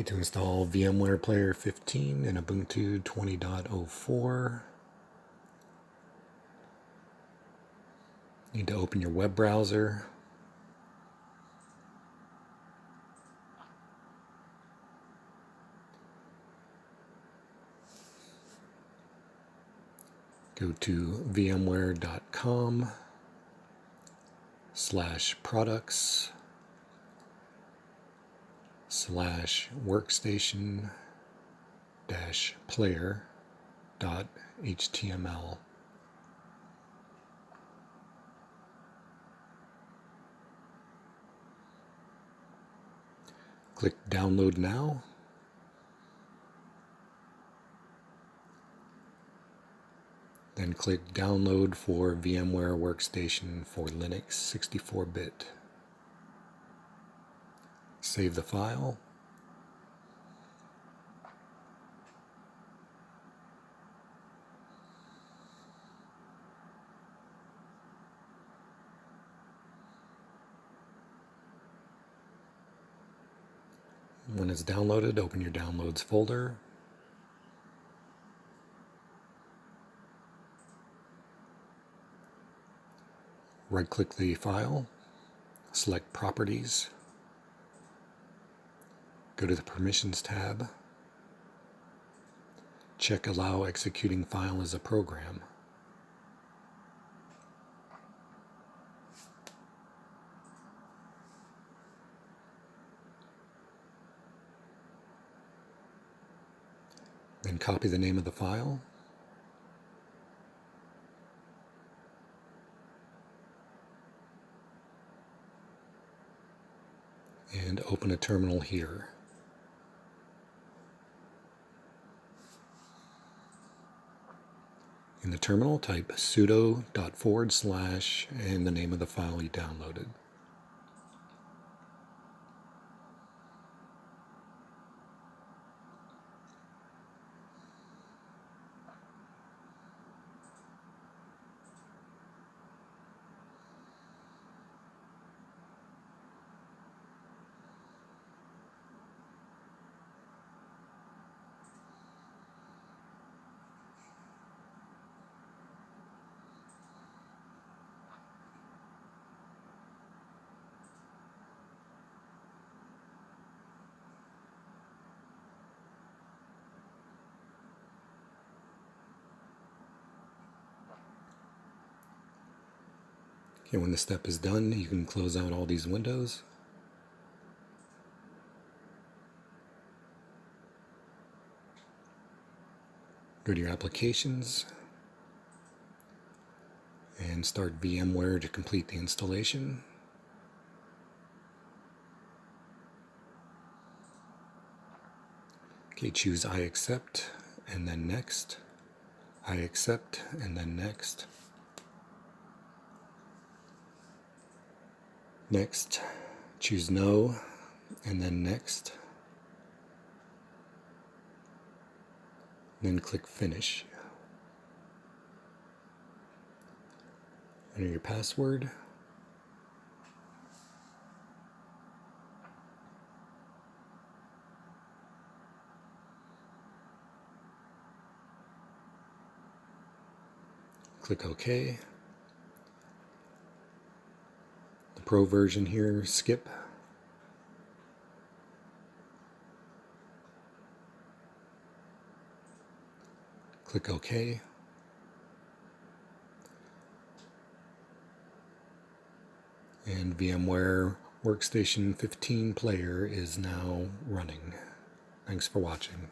Need to install VMware Player 15 and Ubuntu 20.04. Need to open your web browser. Go to vmware.com/products/workstation-player.html. Click Download Now. Then click Download for VMware Workstation for Linux 64-bit. Save the file. When it's downloaded, open your Downloads folder. Right-click the file, select Properties, go to the Permissions tab, check Allow Executing File as a Program. Then copy the name of the file. And open a terminal here. In the terminal, type sudo // and the name of the file you downloaded. Okay, when the step is done, you can close out all these windows. Go to your applications and start VMware to complete the installation. Okay, choose I accept and then next. I accept and then next. Next, choose no and then next. Then click Finish. Enter your password. Click OK. The Pro version here, skip. Click OK. And VMware Workstation 15 Player is now running. Thanks for watching.